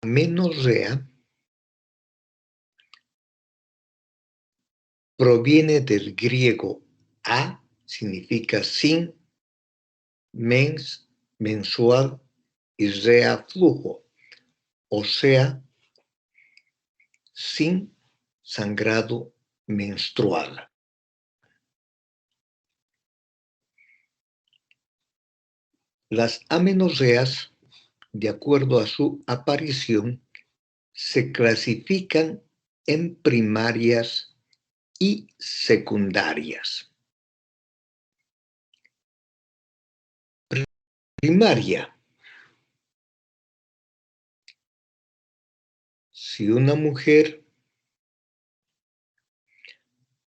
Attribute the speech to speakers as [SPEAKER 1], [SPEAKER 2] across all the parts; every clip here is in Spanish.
[SPEAKER 1] amenorrea proviene del griego a, significa sin, mens, mensual, y rea, flujo, o sea, sin sangrado menstrual. Las amenorreas, de acuerdo a su aparición, se clasifican en primarias y secundarias. Primaria. Si una mujer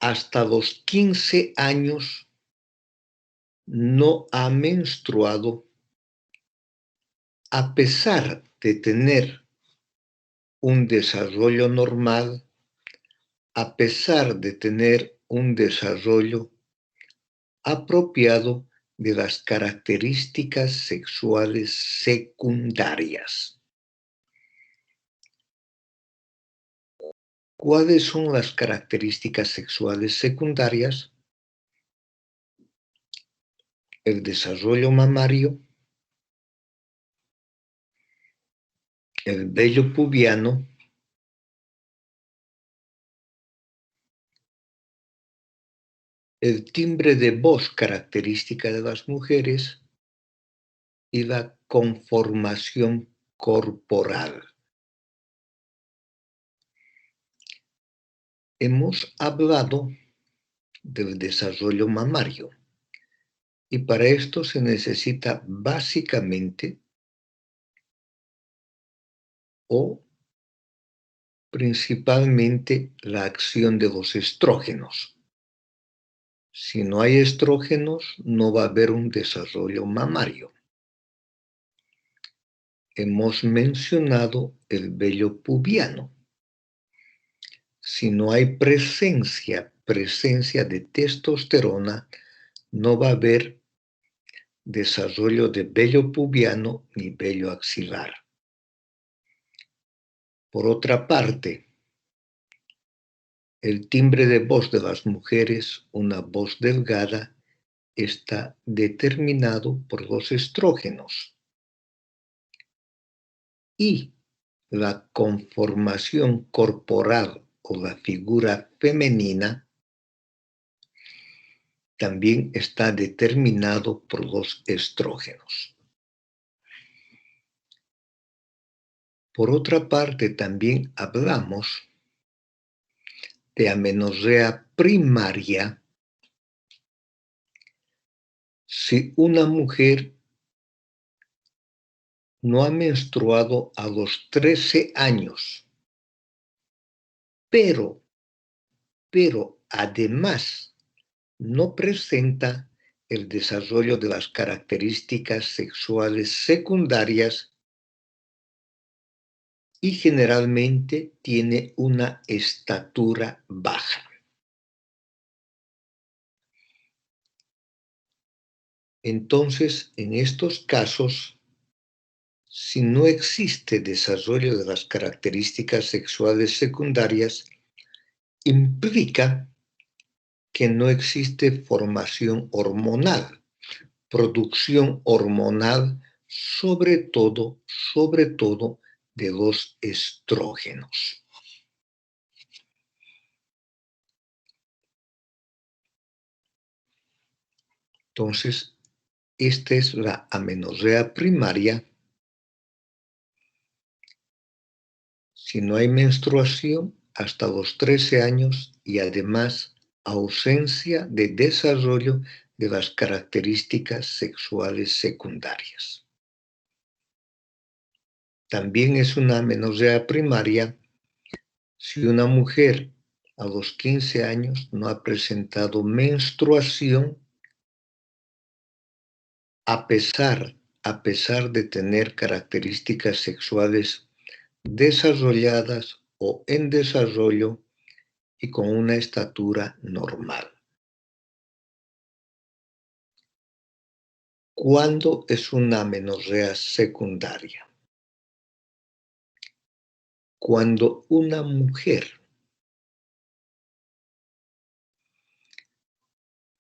[SPEAKER 1] hasta los 15 años no ha menstruado, a pesar de tener un desarrollo normal, a pesar de tener un desarrollo apropiado de las características sexuales secundarias. ¿Cuáles son las características sexuales secundarias? El desarrollo mamario, el vello pubiano, el timbre de voz característica de las mujeres y la conformación corporal. Hemos hablado del desarrollo mamario y para esto se necesita básicamente o principalmente la acción de los estrógenos. Si no hay estrógenos, no va a haber un desarrollo mamario. Hemos mencionado el vello pubiano. Si no hay presencia de testosterona, no va a haber desarrollo de vello pubiano ni vello axilar. Por otra parte, el timbre de voz de las mujeres, una voz delgada, está determinado por los estrógenos. Y la conformación corporal o la figura femenina también está determinado por los estrógenos. Por otra parte, también hablamos de amenorrea primaria si una mujer no ha menstruado a los 13 años, pero además no presenta el desarrollo de las características sexuales secundarias y generalmente tiene una estatura baja. Entonces, en estos casos, si no existe desarrollo de las características sexuales secundarias, implica que no existe formación hormonal, producción hormonal, sobre todo de los estrógenos. Entonces, esta es la amenorrea primaria. Si no hay menstruación hasta los 13 años y además ausencia de desarrollo de las características sexuales secundarias. También es una amenorrea primaria si una mujer a los 15 años no ha presentado menstruación a pesar de tener características sexuales desarrolladas o en desarrollo y con una estatura normal. ¿Cuándo es una amenorrea secundaria? cuando una mujer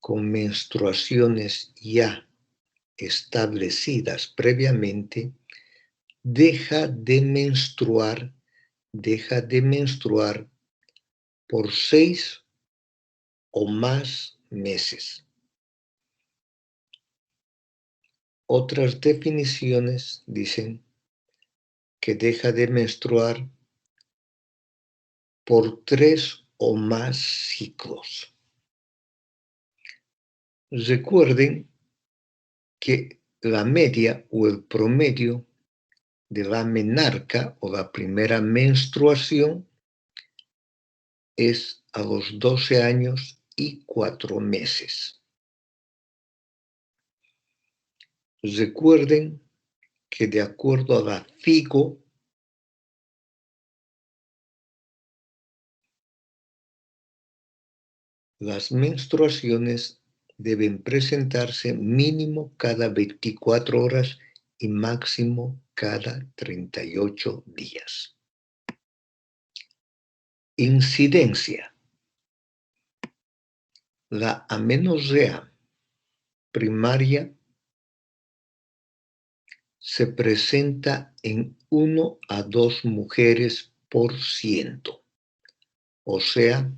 [SPEAKER 1] con menstruaciones ya establecidas previamente deja de menstruar por 6 o más meses. Otras definiciones dicen que deja de menstruar por 3 o más ciclos. Recuerden que la media o el promedio de la menarca o la primera menstruación es a los 12 años y 4 meses. Recuerden que de acuerdo a la FIGO, las menstruaciones deben presentarse mínimo cada 24 horas y máximo cada 38 días. Incidencia. La amenorrea primaria se presenta en 1 a 2 mujeres por ciento. O sea,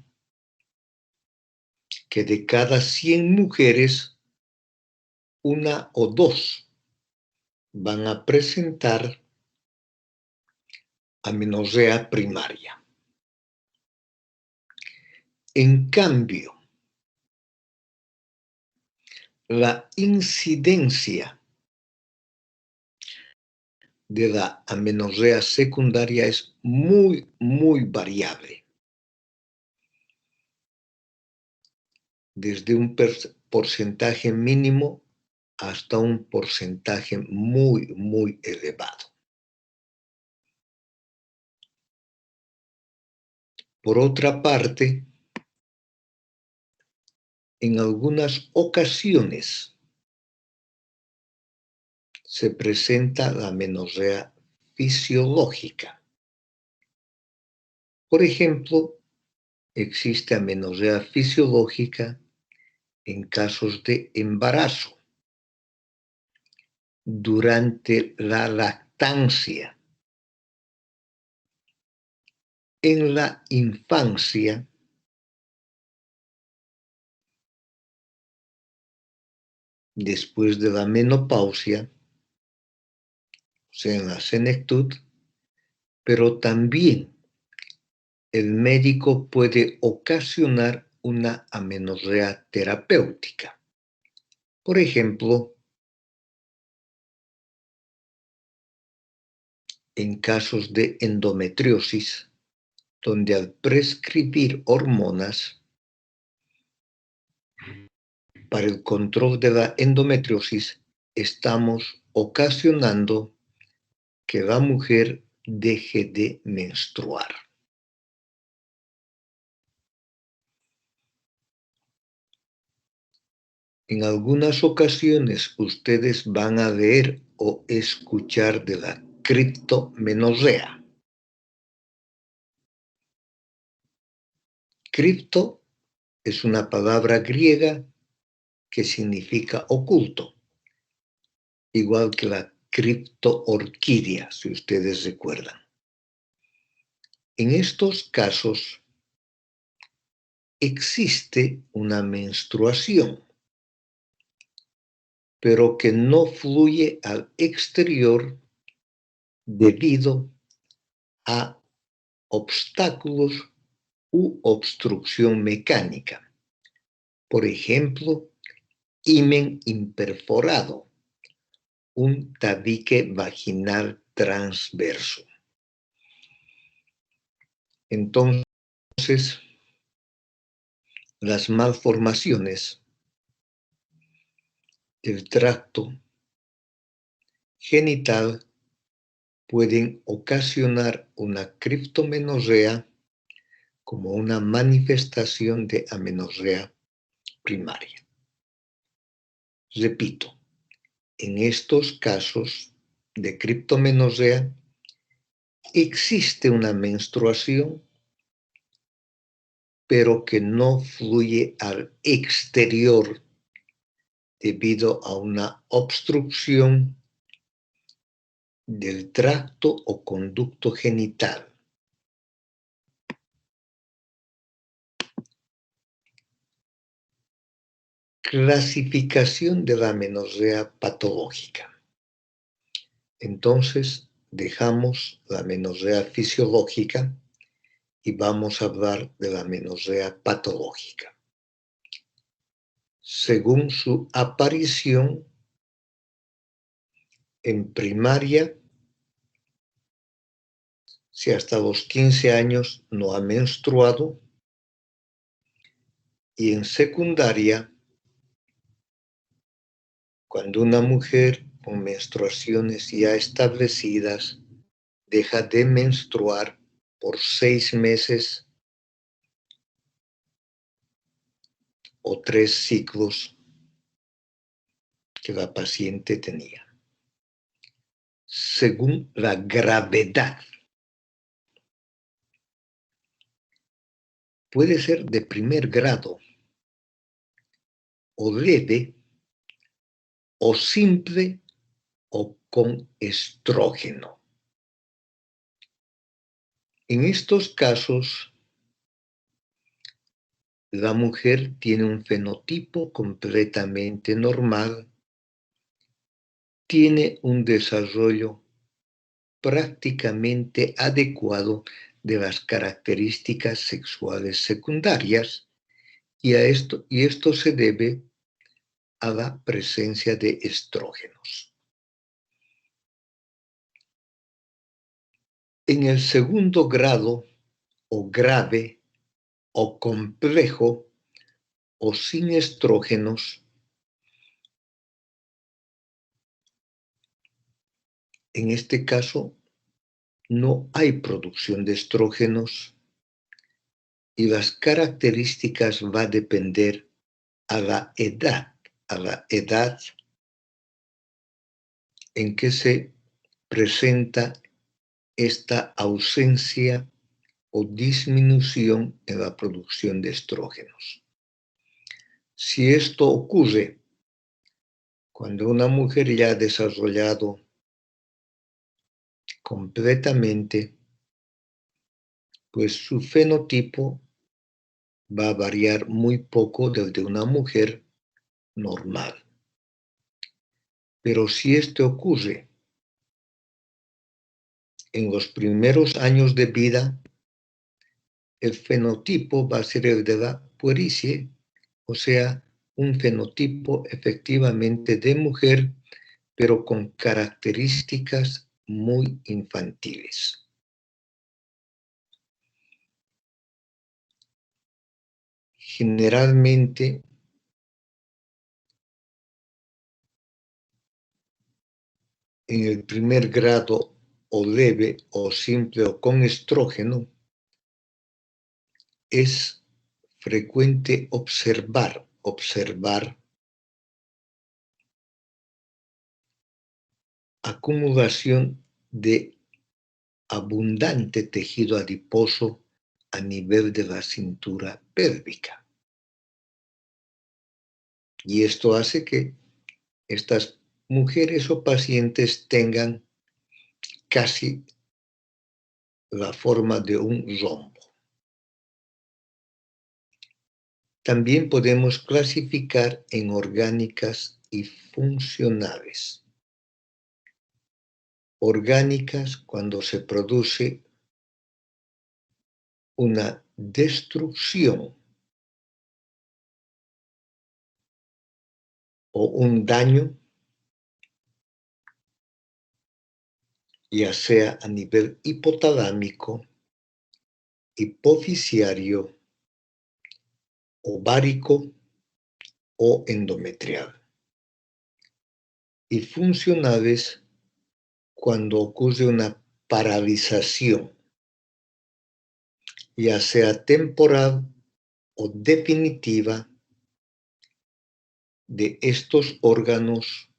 [SPEAKER 1] que de cada 100 mujeres, 1 o 2 van a presentar amenorrea primaria. En cambio, la incidencia de la amenorrea secundaria es muy, muy variable. Desde un porcentaje mínimo hasta un porcentaje muy, muy elevado. Por otra parte, en algunas ocasiones se presenta la amenorrea fisiológica. Por ejemplo, existe amenorrea fisiológica en casos de embarazo, durante la lactancia, en la infancia, después de la menopausia, o sea, en la senectud, pero también el médico puede ocasionar una amenorrea terapéutica. Por ejemplo, en casos de endometriosis, donde al prescribir hormonas para el control de la endometriosis, estamos ocasionando que la mujer deje de menstruar. En algunas ocasiones ustedes van a leer o escuchar de la criptomenorrea. Cripto es una palabra griega que significa oculto, igual que la criptoorquídea, si ustedes recuerdan. En estos casos existe una menstruación, pero que no fluye al exterior debido a obstáculos u obstrucción mecánica. Por ejemplo, himen imperforado, un tabique vaginal transverso. Entonces, las malformaciones del tracto genital pueden ocasionar una criptomenorrea como una manifestación de amenorrea primaria. Repito, en estos casos de criptomenorrea existe una menstruación, pero que no fluye al exterior debido a una obstrucción del tracto o conducto genital. Clasificación de la amenorrea patológica. Entonces, dejamos la amenorrea fisiológica y vamos a hablar de la amenorrea patológica. Según su aparición en primaria, si hasta los 15 años no ha menstruado, y en secundaria, cuando una mujer con menstruaciones ya establecidas deja de menstruar por 6 meses o 3 ciclos que la paciente tenía. Según la gravedad, puede ser de primer grado, o leve, o simple, o con estrógeno. En estos casos, la mujer tiene un fenotipo completamente normal, tiene un desarrollo prácticamente adecuado de las características sexuales secundarias y esto se debe a la presencia de estrógenos. En el segundo grado, o grave, o complejo, o sin estrógenos, en este caso no hay producción de estrógenos y las características va a depender a la edad en que se presenta esta ausencia o disminución en la producción de estrógenos. Si esto ocurre cuando una mujer ya ha desarrollado completamente, pues su fenotipo va a variar muy poco del de una mujer normal. Pero si esto ocurre en los primeros años de vida, el fenotipo va a ser el de la puericie, o sea, un fenotipo efectivamente de mujer, pero con características muy infantiles. Generalmente, en el primer grado, o leve, o simple, o con estrógeno, es frecuente observar acumulación de abundante tejido adiposo a nivel de la cintura pélvica. Y esto hace que estas mujeres o pacientes tengan casi la forma de un rombo. También podemos clasificar en orgánicas y funcionales. Orgánicas cuando se produce una destrucción o un daño, ya sea a nivel hipotalámico, hipofisiario, ovárico o endometrial. Y funcionales cuando ocurre una paralización, ya sea temporal o definitiva, de estos órganos,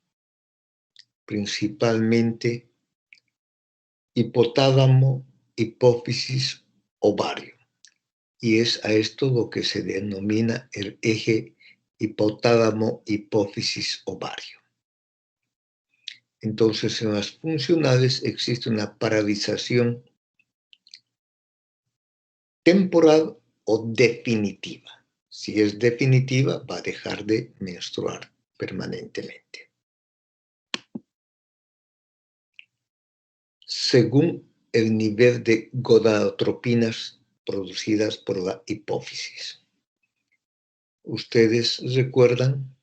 [SPEAKER 1] principalmente hipotálamo, hipófisis, ovario. Y es a esto lo que se denomina el eje hipotálamo, hipófisis, ovario. Entonces, en las funcionales existe una paralización temporal o definitiva. Si es definitiva, va a dejar de menstruar permanentemente. Según el nivel de gonadotropinas producidas por la hipófisis. ¿Ustedes recuerdan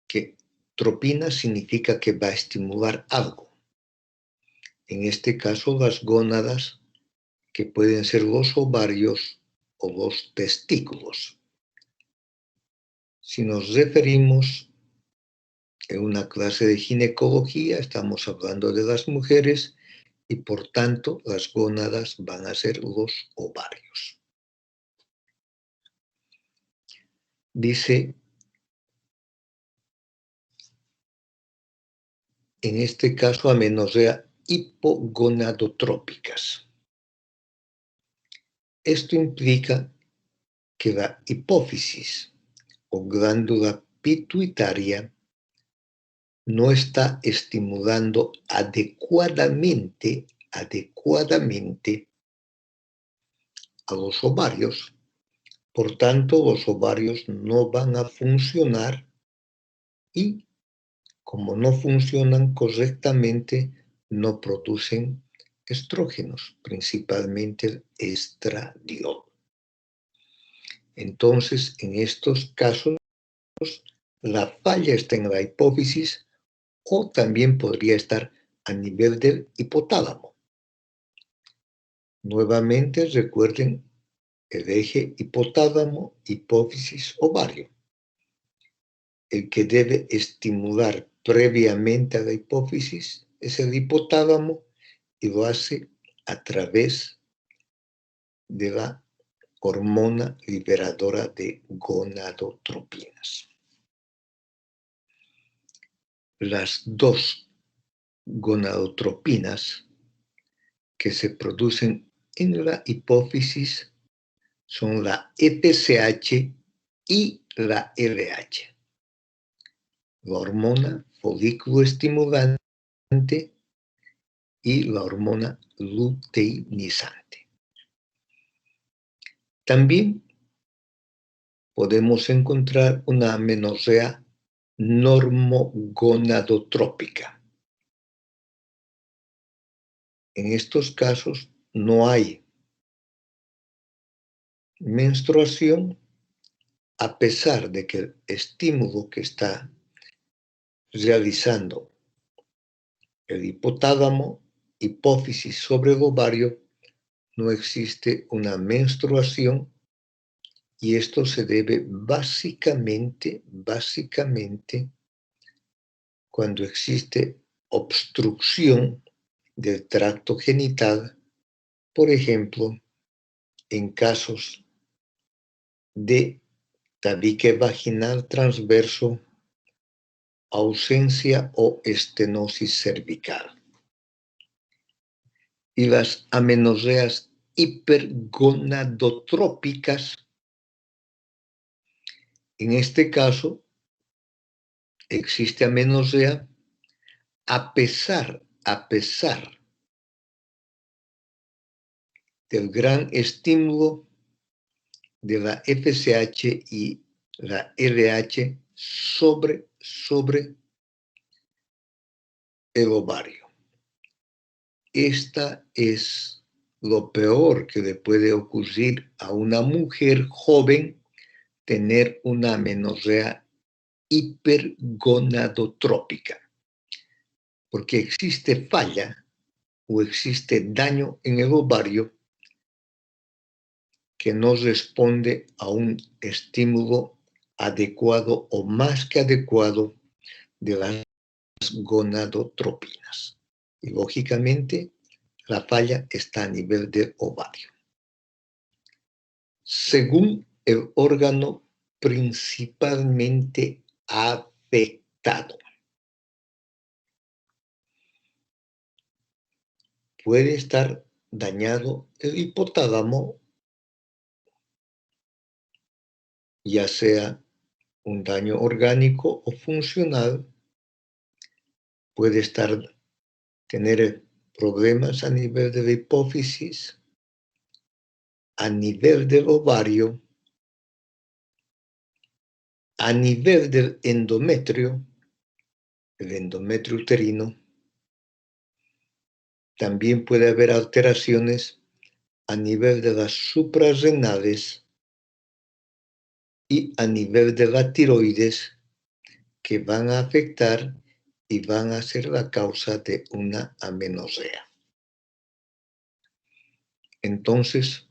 [SPEAKER 1] que tropina significa que va a estimular algo? En este caso, las gónadas, que pueden ser los ovarios o los testículos. Si nos referimos en una clase de ginecología, estamos hablando de las mujeres y por tanto las gónadas van a ser los ovarios. Dice, en este caso, amenorrea hipogonadotrópicas. Esto implica que la hipófisis o glándula pituitaria no está estimulando adecuadamente a los ovarios. Por tanto, los ovarios no van a funcionar y, como no funcionan correctamente, no producen estrógenos, principalmente el estradiol. Entonces, en estos casos, la falla está en la hipófisis o también podría estar a nivel del hipotálamo. Nuevamente, recuerden el eje hipotálamo, hipófisis, ovario. El que debe estimular previamente a la hipófisis es el hipotálamo y lo hace a través de la hormona liberadora de gonadotropinas. Las dos gonadotropinas que se producen en la hipófisis son la FSH y la LH. La hormona folículo estimulante y la hormona luteinizante. También podemos encontrar una amenorrea normogonadotrópica. En estos casos no hay menstruación a pesar de que el estímulo que está realizando el hipotálamo, hipófisis sobre el ovario, no existe una menstruación y esto se debe básicamente cuando existe obstrucción del tracto genital, por ejemplo, en casos de tabique vaginal transverso, ausencia o estenosis cervical. Y las amenorreas hipergonadotrópicas, en este caso, existe amenorrea a pesar del gran estímulo de la FSH y la LH sobre el ovario. Esta es lo peor que le puede ocurrir a una mujer joven, tener una amenorrea hipergonadotrópica, porque existe falla o existe daño en el ovario que no responde a un estímulo adecuado o más que adecuado de las gonadotropinas. Y lógicamente, la falla está a nivel del ovario. Según el órgano principalmente afectado. puede estar dañado el hipotálamo, ya sea un daño orgánico o funcional, puede tener problemas a nivel de la hipófisis, a nivel del ovario, a nivel del endometrio, el endometrio uterino. También puede haber alteraciones a nivel de las suprarrenales y a nivel de la tiroides que van a afectar y van a ser la causa de una amenorrea. Entonces,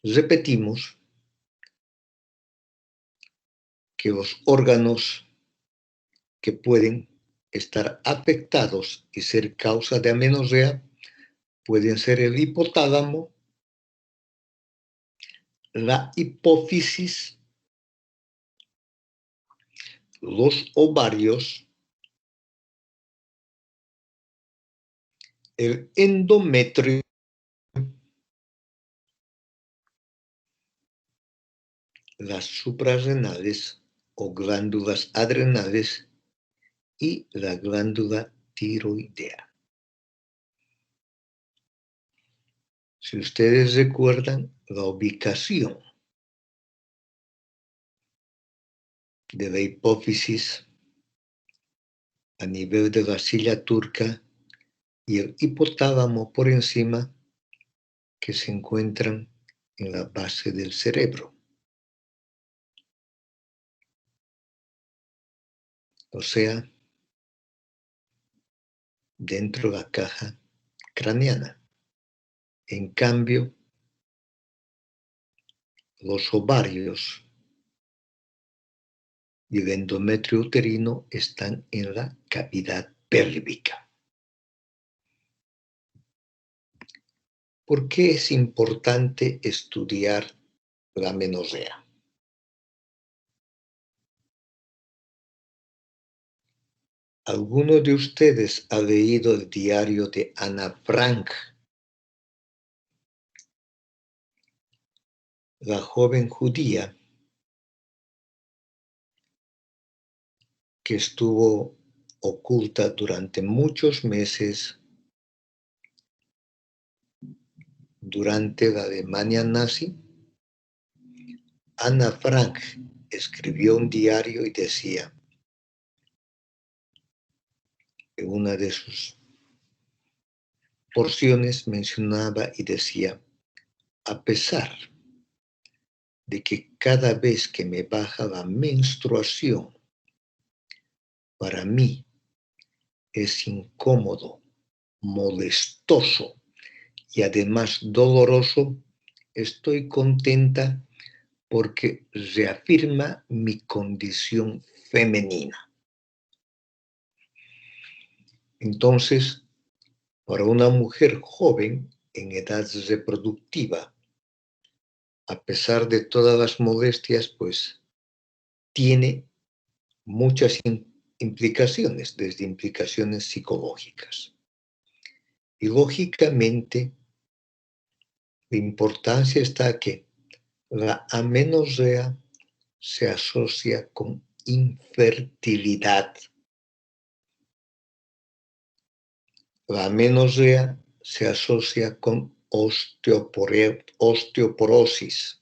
[SPEAKER 1] repetimos que los órganos que pueden estar afectados y ser causa de amenorrea pueden ser el hipotálamo, la hipófisis, los ovarios, el endometrio, las suprarrenales o glándulas adrenales y la glándula tiroidea. Si ustedes recuerdan la ubicación de la hipófisis a nivel de la silla turca y el hipotálamo por encima, que se encuentran en la base del cerebro, o sea, dentro de la caja craneana. En cambio, los ovarios y el endometrio uterino están en la cavidad pélvica. ¿Por qué es importante estudiar la amenorrea? ¿Alguno de ustedes ha leído el diario de Ana Frank, la joven judía que estuvo oculta durante muchos meses durante la Alemania nazi? Ana Frank escribió un diario y decía, en una de sus porciones mencionaba y decía, a pesar de que cada vez que me baja la menstruación, para mí es incómodo, molestoso y además doloroso, estoy contenta porque reafirma mi condición femenina. Entonces, para una mujer joven en edad reproductiva, a pesar de todas las molestias, pues tiene muchas implicaciones, desde implicaciones psicológicas. Y lógicamente, la importancia está que la amenorrea se asocia con infertilidad. La amenorrea se asocia con osteoporosis.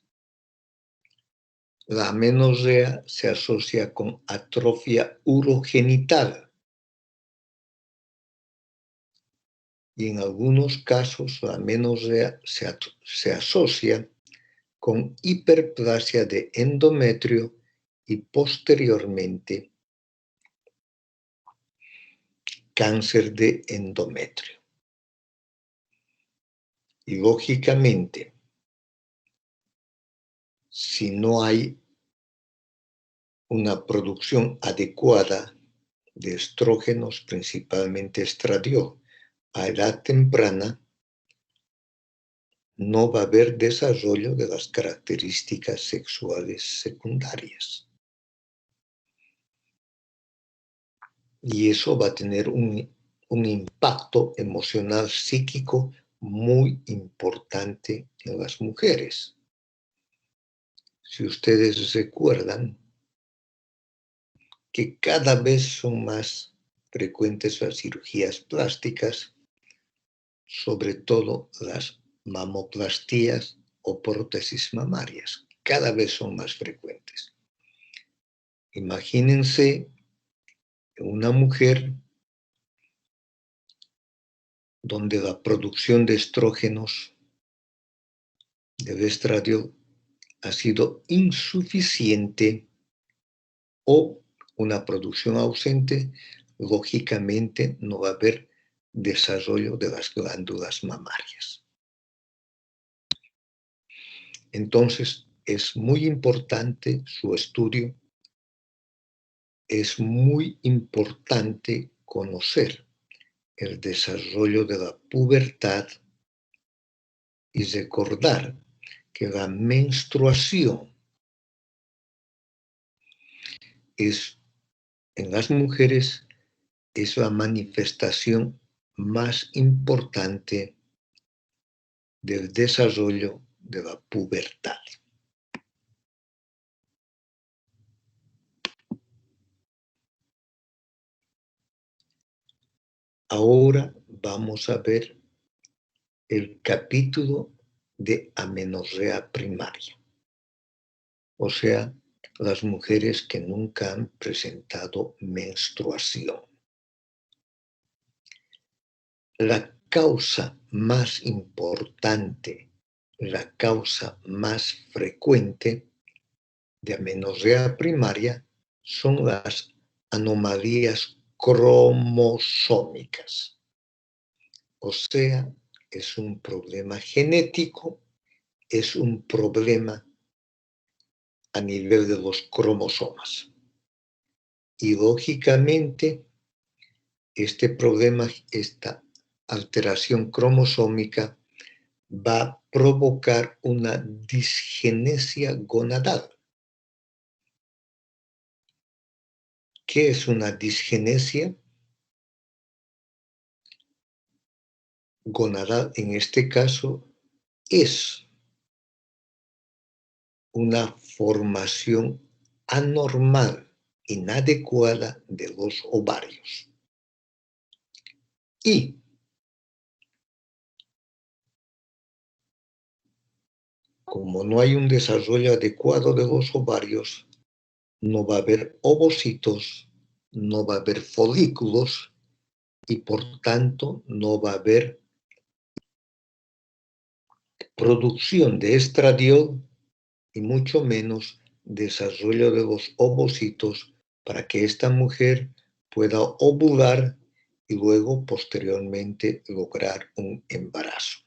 [SPEAKER 1] La amenorrea se asocia con atrofia urogenital. Y en algunos casos la amenorrea se asocia con hiperplasia de endometrio y posteriormente cáncer de endometrio. Y lógicamente, si no hay una producción adecuada de estrógenos, principalmente estradiol, a edad temprana, no va a haber desarrollo de las características sexuales secundarias. Y eso va a tener un un impacto emocional psíquico muy importante en las mujeres. Si ustedes recuerdan que cada vez son más frecuentes las cirugías plásticas, sobre todo las mamoplastías o prótesis mamarias, cada vez son más frecuentes. Imagínense una mujer donde la producción de estrógenos, de estradiol, ha sido insuficiente o una producción ausente, lógicamente no va a haber desarrollo de las glándulas mamarias. Entonces, es muy importante su estudio, es muy importante conocer el desarrollo de la pubertad y recordar que la menstruación en las mujeres es la manifestación más importante del desarrollo de la pubertad. Ahora vamos a ver el capítulo de amenorrea primaria, o sea, las mujeres que nunca han presentado menstruación. La causa más importante, la causa más frecuente de amenorrea primaria son las anomalías cromosómicas. O sea, es un problema genético, es un problema a nivel de los cromosomas. Y lógicamente, este problema, esta alteración cromosómica, va a provocar una disgenesia gonadal. ¿Qué es una disgenesia? Gonadal, en este caso, es una formación anormal, inadecuada de los ovarios. Y como no hay un desarrollo adecuado de los ovarios, no va a haber ovocitos, no va a haber folículos y por tanto no va a haber producción de estradiol y mucho menos desarrollo de los ovocitos para que esta mujer pueda ovular y luego posteriormente lograr un embarazo.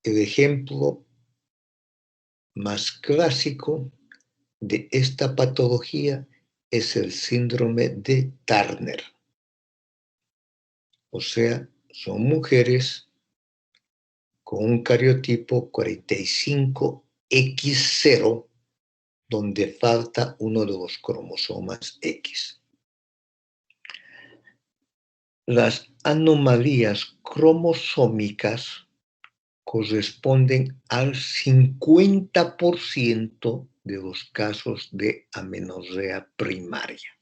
[SPEAKER 1] El ejemplo más clásico de esta patología es el síndrome de Turner. O sea, son mujeres con un cariotipo 45X0, donde falta uno de los cromosomas X. Las anomalías cromosómicas corresponden al 50% de los casos de amenorrea primaria.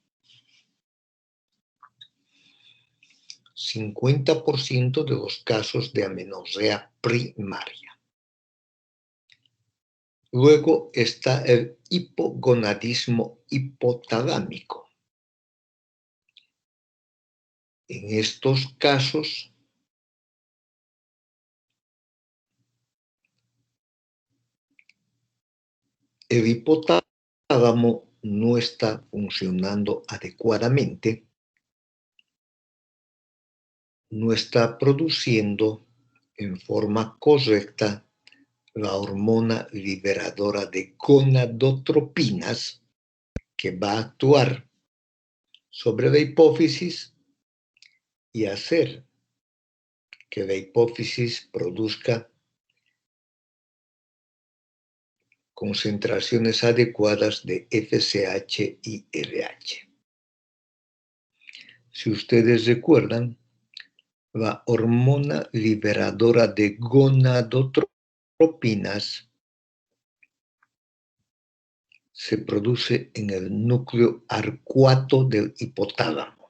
[SPEAKER 1] 50% de los casos de amenorrea primaria. Luego está el hipogonadismo hipotalámico. En estos casos, el hipotálamo no está funcionando adecuadamente, no está produciendo en forma correcta la hormona liberadora de gonadotropinas que va a actuar sobre la hipófisis y hacer que la hipófisis produzca concentraciones adecuadas de FSH y LH. Si ustedes recuerdan, la hormona liberadora de gonadotropinas se produce en el núcleo arcuato del hipotálamo.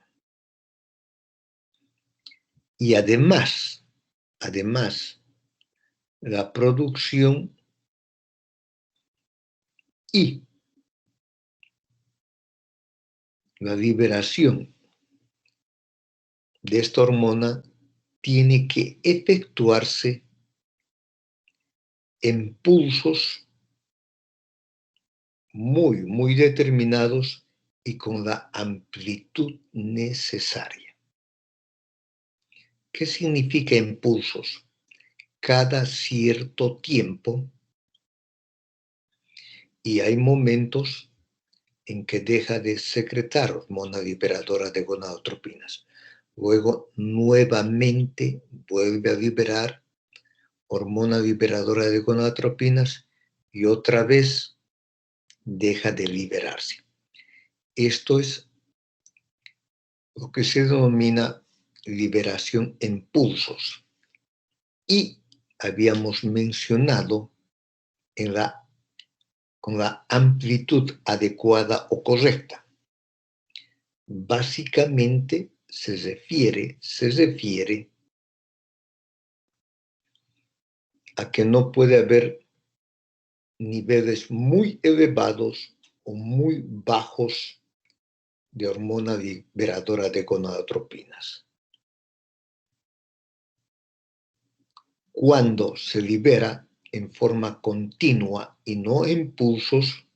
[SPEAKER 1] Y además, la producción y la liberación de esta hormona tiene que efectuarse en pulsos muy determinados y con la amplitud necesaria. ¿Qué significa impulsos? Cada cierto tiempo, y hay momentos en que deja de secretar hormona liberadora de gonadotropinas. Luego nuevamente vuelve a liberar hormona liberadora de gonadotropinas y otra vez deja de liberarse. Esto es lo que se denomina liberación en pulsos. Y habíamos mencionado con la amplitud adecuada o correcta. Básicamente se refiere a que no puede haber niveles muy elevados o muy bajos de hormona liberadora de gonadotropinas. Cuando se libera en forma continua y no en pulsos,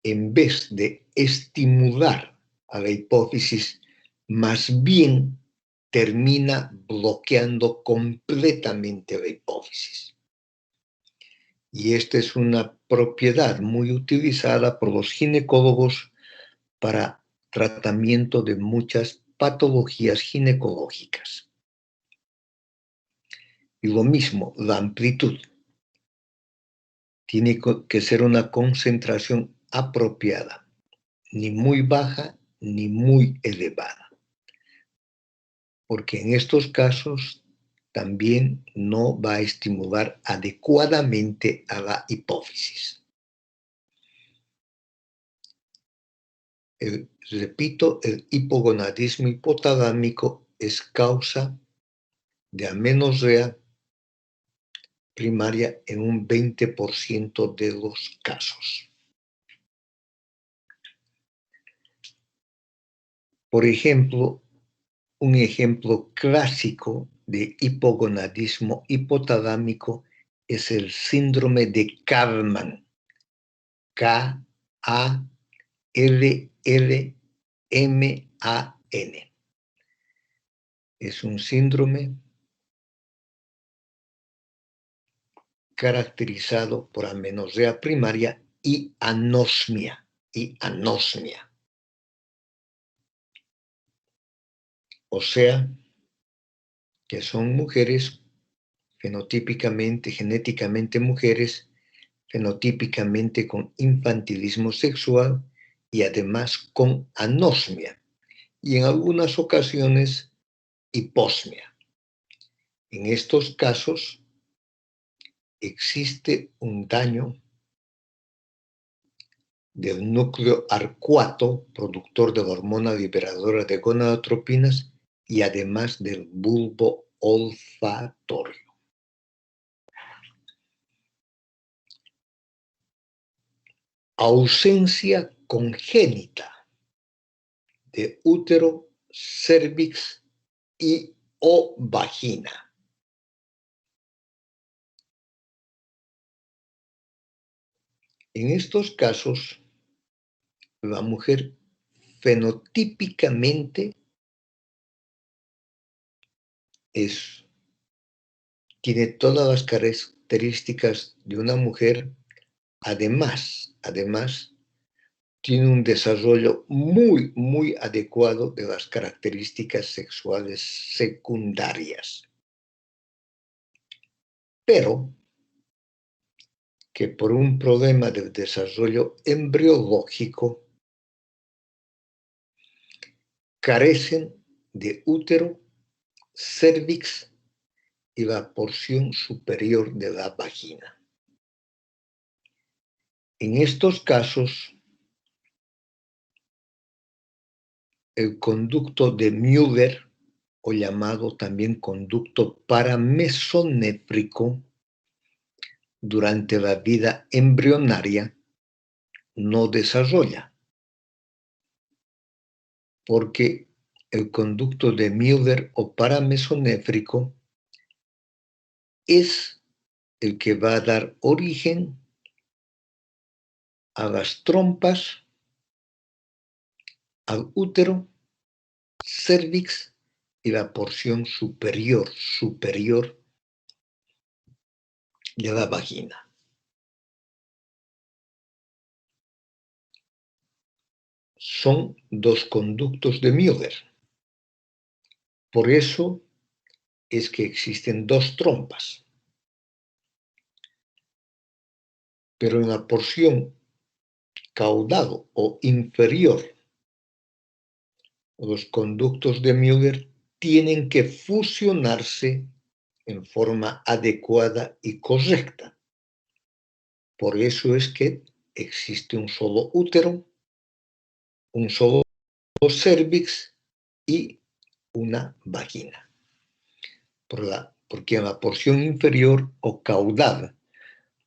[SPEAKER 1] en vez de estimular a la hipófisis, más bien termina bloqueando completamente la hipófisis. Y esta es una propiedad muy utilizada por los ginecólogos para tratamiento de muchas patologías ginecológicas. Y lo mismo, la amplitud. Tiene que ser una concentración apropiada, ni muy baja ni muy elevada. Porque en estos casos también no va a estimular adecuadamente a la hipófisis. Repito, el hipogonadismo hipotalámico es causa de amenorrea primaria en un 20% de los casos. Por ejemplo, un ejemplo clásico de hipogonadismo hipotalámico es el síndrome de Kallmann. K-A-L-L-M-A-N. Es un síndrome caracterizado por amenorrea primaria y anosmia. O sea, que son mujeres fenotípicamente, genéticamente mujeres, fenotípicamente con infantilismo sexual y además con anosmia y en algunas ocasiones hiposmia. En estos casos existe un daño del núcleo arcuato, productor de la hormona liberadora de gonadotropinas, y además del bulbo olfatorio. Ausencia congénita de útero, cervix y o vagina. En estos casos, la mujer fenotípicamente tiene todas las características de una mujer, además, tiene un desarrollo muy adecuado de las características sexuales secundarias. Pero que por un problema del desarrollo embriológico carecen de útero, cervix y la porción superior de la vagina. En estos casos, el conducto de Müller, o llamado también conducto paramesonéfrico, durante la vida embrionaria no desarrolla, porque el conducto de Müller o paramesonéfrico es el que va a dar origen a las trompas, al útero, cervix y la porción superior de la vagina. Son dos conductos de Müller. Por eso es que existen dos trompas. Pero en la porción caudal o inferior, los conductos de Müller tienen que fusionarse en forma adecuada y correcta. Por eso es que existe un solo útero, un solo cervix y una vagina. Porque en la porción inferior o caudal,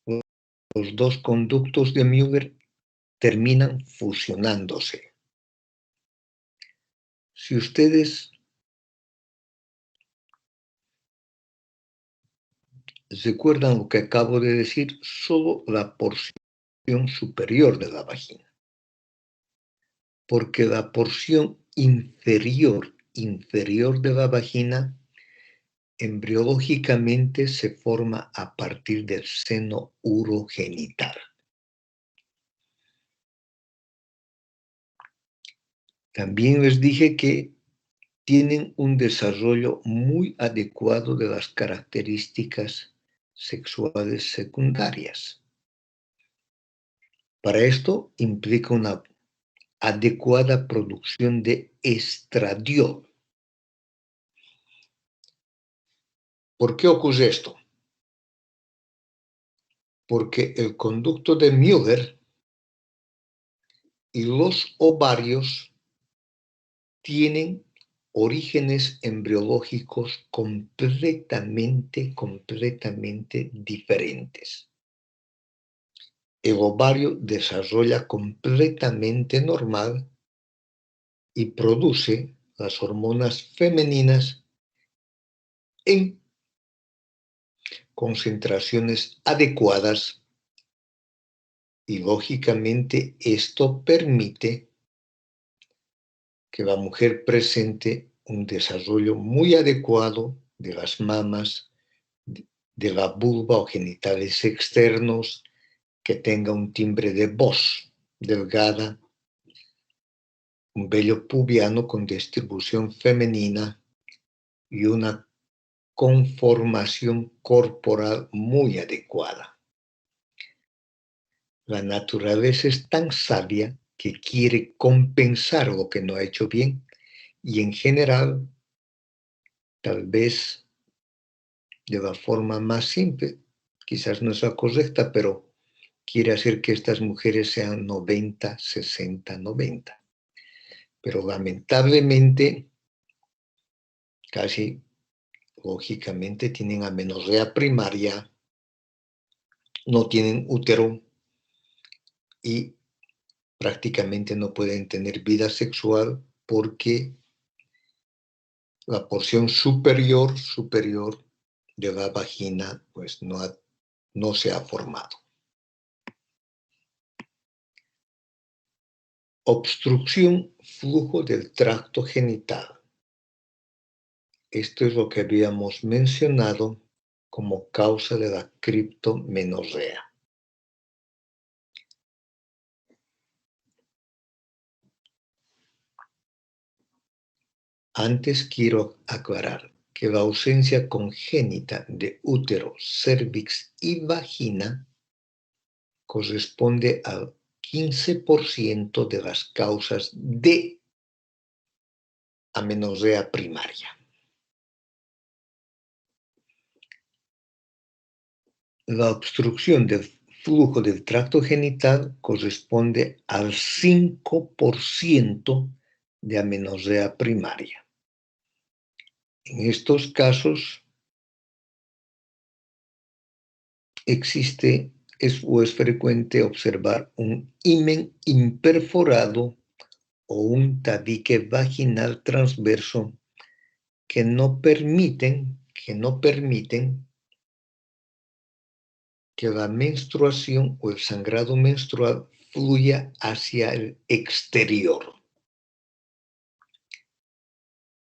[SPEAKER 1] los dos conductos de Müller terminan fusionándose. Si ustedes recuerdan lo que acabo de decir, solo la porción superior de la vagina. Porque la porción inferior de la vagina embriológicamente se forma a partir del seno urogenital. También les dije que tienen un desarrollo muy adecuado de las características sexuales secundarias. Para esto implica una adecuada producción de estradiol. ¿Por qué ocurre esto? Porque el conducto de Müller y los ovarios tienen orígenes embriológicos completamente diferentes. El ovario desarrolla completamente normal y produce las hormonas femeninas en concentraciones adecuadas y lógicamente esto permite que la mujer presente un desarrollo muy adecuado de las mamas, de la vulva o genitales externos, que tenga un timbre de voz delgada, un vello pubiano con distribución femenina y una conformación corporal muy adecuada. La naturaleza es tan sabia que quiere compensar lo que no ha hecho bien y en general, tal vez de la forma más simple, quizás no sea correcta, pero quiere hacer que estas mujeres sean 90, 60, 90. Pero lamentablemente, casi lógicamente tienen amenorrea primaria, no tienen útero y prácticamente no pueden tener vida sexual porque la porción superior de la vagina pues no se ha formado. Obstrucción flujo del tracto genital. Esto es lo que habíamos mencionado como causa de la criptomenorrea. Antes quiero aclarar que la ausencia congénita de útero, cervix y vagina corresponde al 15% de las causas de amenorrea primaria. La obstrucción del flujo del tracto genital corresponde al 5% de amenorrea primaria. En estos casos es frecuente observar un himen imperforado o un tabique vaginal transverso que no permiten que la menstruación o el sangrado menstrual fluya hacia el exterior.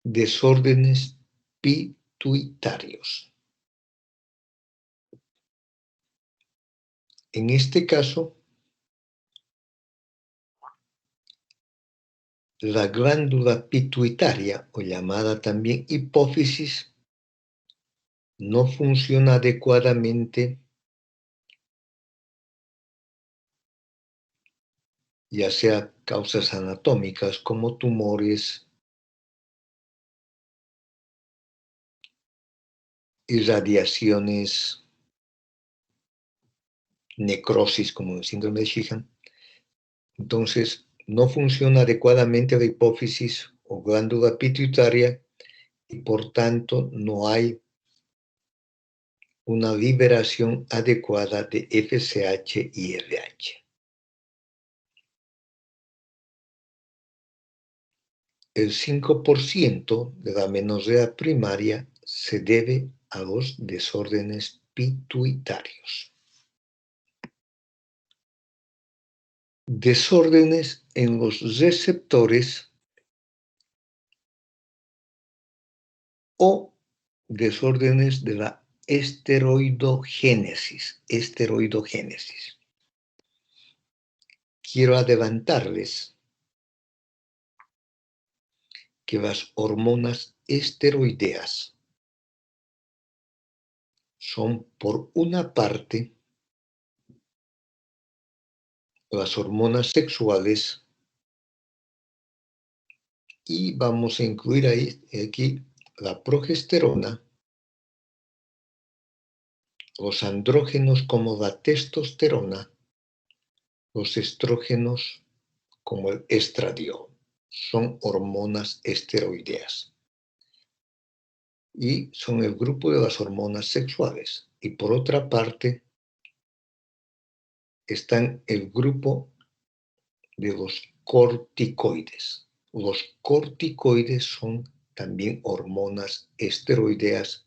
[SPEAKER 1] Desórdenes pituitarios. En este caso, la glándula pituitaria, o llamada también hipófisis, no funciona adecuadamente, ya sea causas anatómicas como tumores, irradiaciones, necrosis como el síndrome de Sheehan. Entonces, no funciona adecuadamente la hipófisis o glándula pituitaria y por tanto no hay una liberación adecuada de FSH y LH. El 5% de la amenorrea primaria se debe a los desórdenes pituitarios. Desórdenes en los receptores o desórdenes de la esteroidogénesis. Quiero adelantarles que las hormonas esteroideas son, por una parte, las hormonas sexuales y vamos a incluir aquí la progesterona, los andrógenos como la testosterona, los estrógenos como el estradiol. Son hormonas esteroideas y son el grupo de las hormonas sexuales. Y por otra parte, están el grupo de los corticoides. Los corticoides son también hormonas esteroideas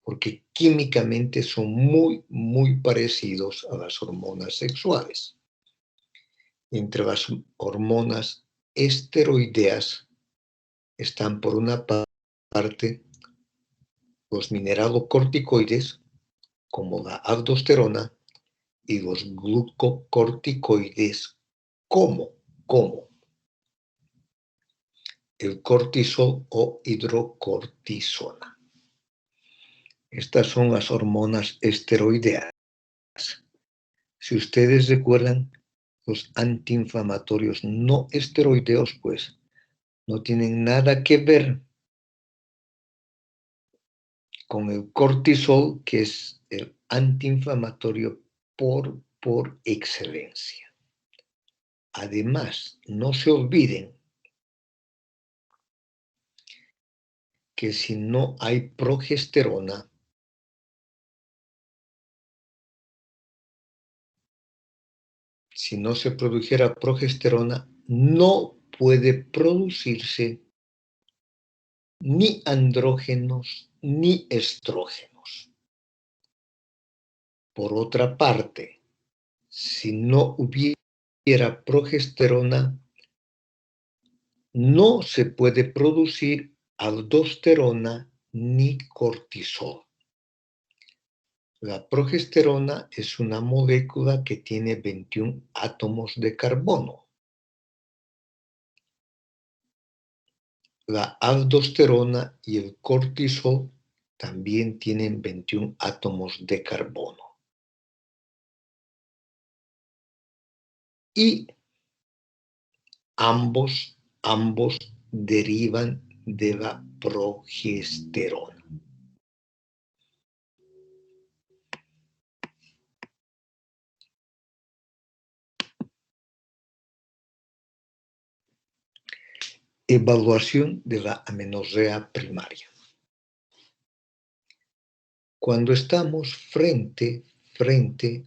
[SPEAKER 1] porque químicamente son muy, muy parecidos a las hormonas sexuales. Entre las hormonas esteroideas están, por una parte, los mineralocorticoides, como la aldosterona, y los glucocorticoides, como el cortisol o hidrocortisona. Estas son las hormonas esteroideas. Si ustedes recuerdan, los antiinflamatorios no esteroideos, pues, no tienen nada que ver con el cortisol, que es el antiinflamatorio por excelencia. Además, no se olviden que si no hay progesterona, si no se produjera progesterona, no puede producirse ni andrógenos ni estrógenos. Por otra parte, si no hubiera progesterona, no se puede producir aldosterona ni cortisol. La progesterona es una molécula que tiene 21 átomos de carbono. La aldosterona y el cortisol también tienen 21 átomos de carbono. Y ambos derivan de la progesterona. Evaluación de la amenorrea primaria. Cuando estamos frente de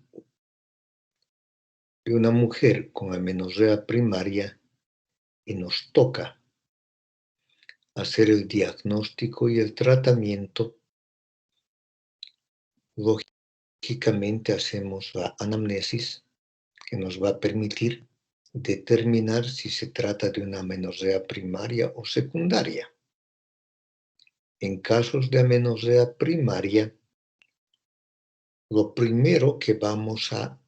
[SPEAKER 1] una mujer con amenorrea primaria y nos toca hacer el diagnóstico y el tratamiento, lógicamente hacemos la anamnesis que nos va a permitir determinar si se trata de una amenorrea primaria o secundaria. En casos de amenorrea primaria, lo primero que vamos a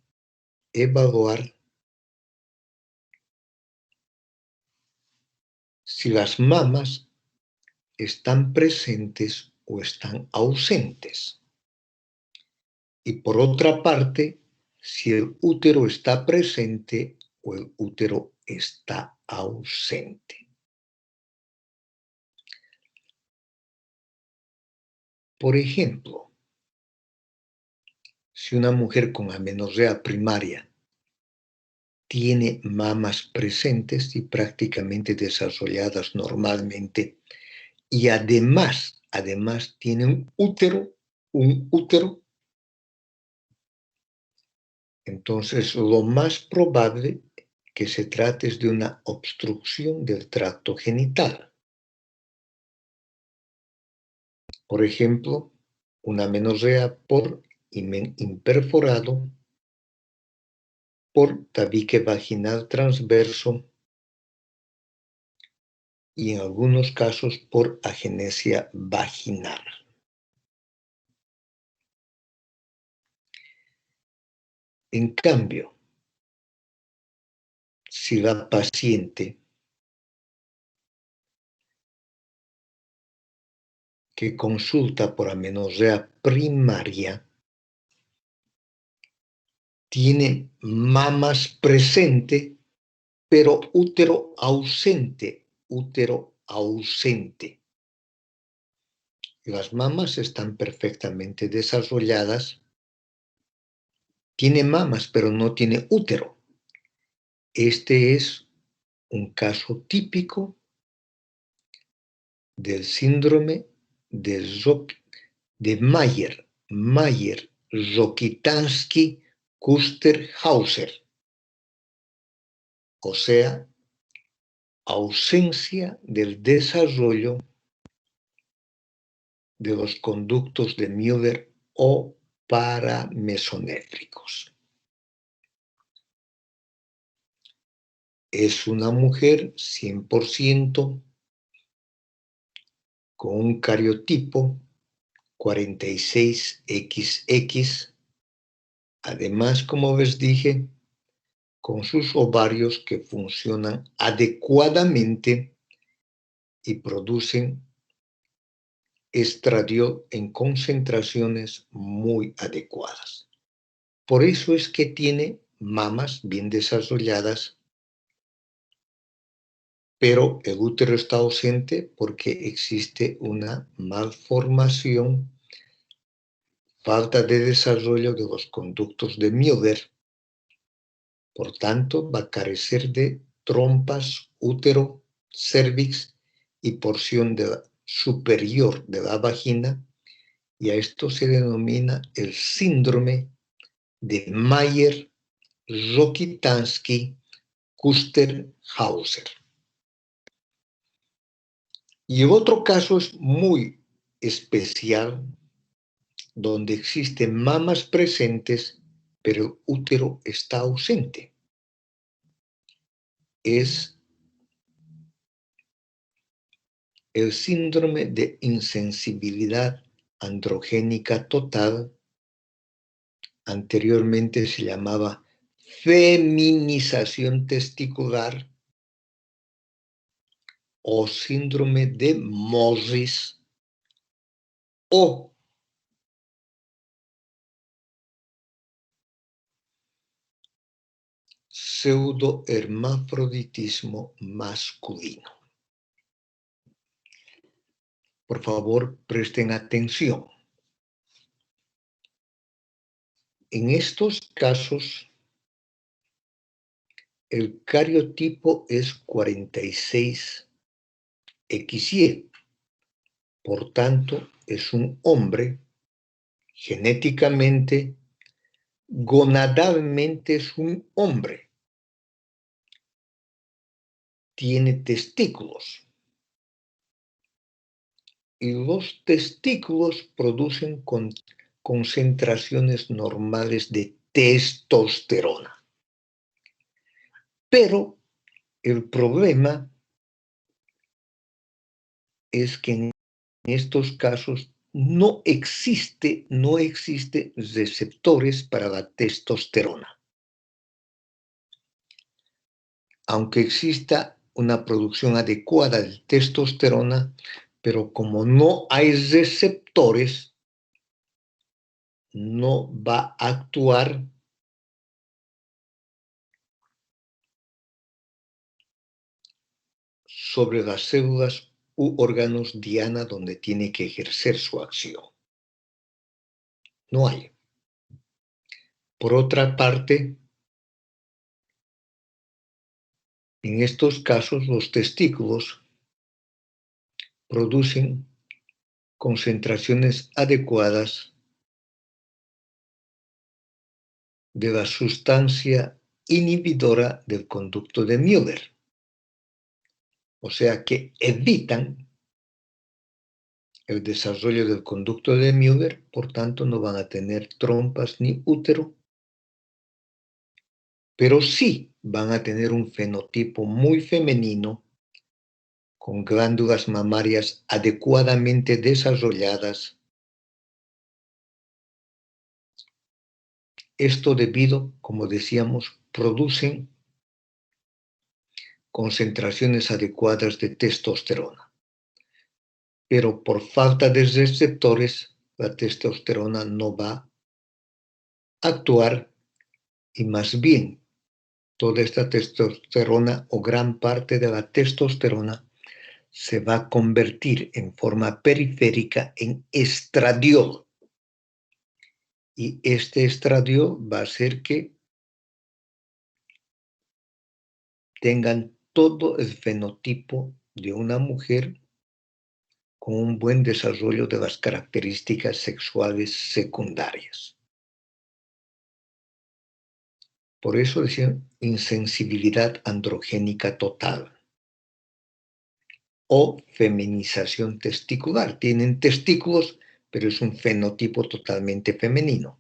[SPEAKER 1] evaluar si las mamas están presentes o están ausentes. Y por otra parte, si el útero está presente o el útero está ausente. Por ejemplo, si una mujer con amenorrea primaria tiene mamas presentes y prácticamente desarrolladas normalmente, y además tiene un útero, entonces lo más probable que se trate de una obstrucción del tracto genital. Por ejemplo, una amenorrea por himen imperforado, por tabique vaginal transverso y en algunos casos por agenesia vaginal. En cambio, si la paciente que consulta por amenorrea primaria tiene mamas presente, pero útero ausente. Las mamas están perfectamente desarrolladas, tiene mamas, pero no tiene útero. Este es un caso típico del síndrome de Mayer-Rokitansky-Kuster-Hauser, o sea, ausencia del desarrollo de los conductos de Müller o paramesonéfricos. Es una mujer 100% con un cariotipo 46XX, además, como les dije, con sus ovarios que funcionan adecuadamente y producen estradiol en concentraciones muy adecuadas. Por eso es que tiene mamas bien desarrolladas, pero el útero está ausente porque existe una malformación, falta de desarrollo de los conductos de Müller. Por tanto, va a carecer de trompas, útero, cérvix y porción superior de la vagina, y a esto se denomina el síndrome de Mayer-Rokitansky-Kuster-Hauser. Y el otro caso es muy especial, donde existen mamas presentes, pero el útero está ausente. Es el síndrome de insensibilidad androgénica total, anteriormente se llamaba feminización testicular o síndrome de Morris o pseudohermafroditismo masculino. Por favor, presten atención. En estos casos, el cariotipo es 46XY. Por tanto, es un hombre, genéticamente, gonadalmente es un hombre. Tiene testículos. Y los testículos producen concentraciones normales de testosterona. Pero el problema es que en estos casos no existe receptores para la testosterona. Aunque exista una producción adecuada de testosterona, pero como no hay receptores, no va a actuar sobre las células u órganos diana donde tiene que ejercer su acción. No hay. Por otra parte, en estos casos los testículos producen concentraciones adecuadas de la sustancia inhibidora del conducto de Müller. O sea que evitan el desarrollo del conducto de Müller, por tanto no van a tener trompas ni útero, pero sí van a tener un fenotipo muy femenino, con glándulas mamarias adecuadamente desarrolladas. Esto debido, como decíamos, producen concentraciones adecuadas de testosterona. Pero por falta de receptores, la testosterona no va a actuar y más bien toda esta testosterona o gran parte de la testosterona se va a convertir en forma periférica en estradiol. Y este estradiol va a hacer que tengan todo el fenotipo de una mujer con un buen desarrollo de las características sexuales secundarias. Por eso decían insensibilidad androgénica total o feminización testicular. Tienen testículos, pero es un fenotipo totalmente femenino,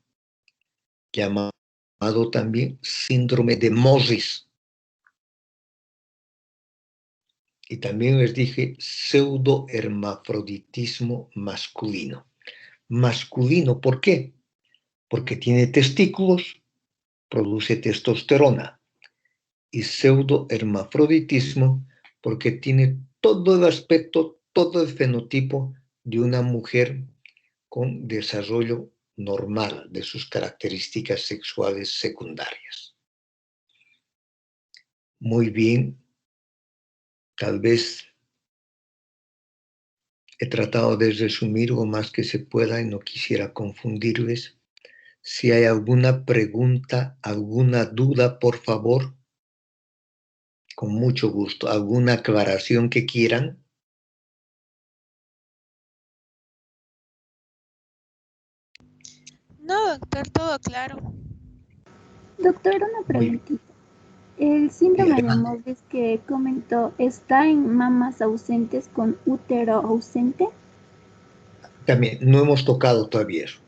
[SPEAKER 1] llamado también síndrome de Moses. Y también les dije pseudohermafroditismo masculino. Masculino, ¿por qué? Porque tiene testículos, produce testosterona. Y pseudohermafroditismo porque tiene todo el aspecto, todo el fenotipo de una mujer con desarrollo normal de sus características sexuales secundarias. Muy bien, tal vez he tratado de resumir lo más que se pueda y no quisiera confundirles. Si hay alguna pregunta, alguna duda, por favor, con mucho gusto. ¿Alguna aclaración que quieran?
[SPEAKER 2] No, doctor, todo claro.
[SPEAKER 3] Doctor, una
[SPEAKER 1] Muy
[SPEAKER 3] preguntita. ¿El
[SPEAKER 1] bien,
[SPEAKER 3] síndrome de
[SPEAKER 1] adelante.
[SPEAKER 3] Moses que comentó está en mamas ausentes con útero ausente?
[SPEAKER 1] También no hemos tocado todavía eso.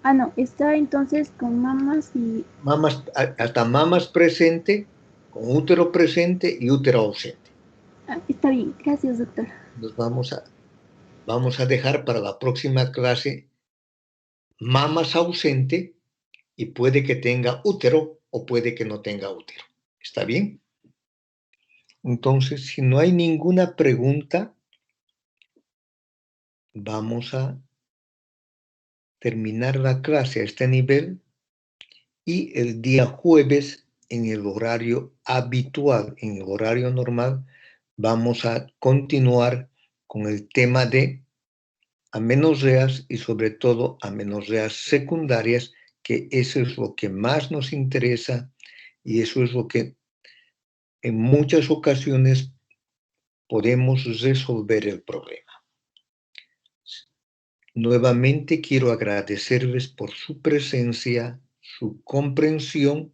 [SPEAKER 3] Ah, no, está entonces con mamas y...
[SPEAKER 1] Mamas, hasta mamas presente, con útero presente y útero ausente.
[SPEAKER 3] Ah, está bien, gracias, doctor.
[SPEAKER 1] Nos vamos a dejar para la próxima clase mamas ausente y puede que tenga útero o puede que no tenga útero. ¿Está bien? Entonces, si no hay ninguna pregunta, vamos a terminar la clase a este nivel y el día jueves en el horario habitual, en el horario normal, vamos a continuar con el tema de amenorreas y sobre todo amenorreas secundarias, que eso es lo que más nos interesa y eso es lo que en muchas ocasiones podemos resolver el problema. Nuevamente quiero agradecerles por su presencia, su comprensión.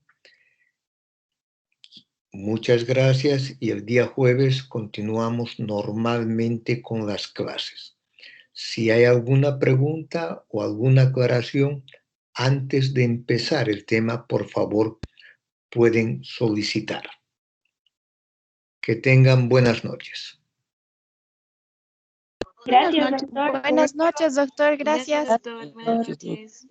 [SPEAKER 1] Muchas gracias y el día jueves continuamos normalmente con las clases. Si hay alguna pregunta o alguna aclaración antes de empezar el tema, por favor, pueden solicitar. Que tengan buenas noches.
[SPEAKER 3] Gracias, doctor.
[SPEAKER 2] Buenas noches, doctor. Gracias.
[SPEAKER 4] Gracias, doctor. Buenas noches.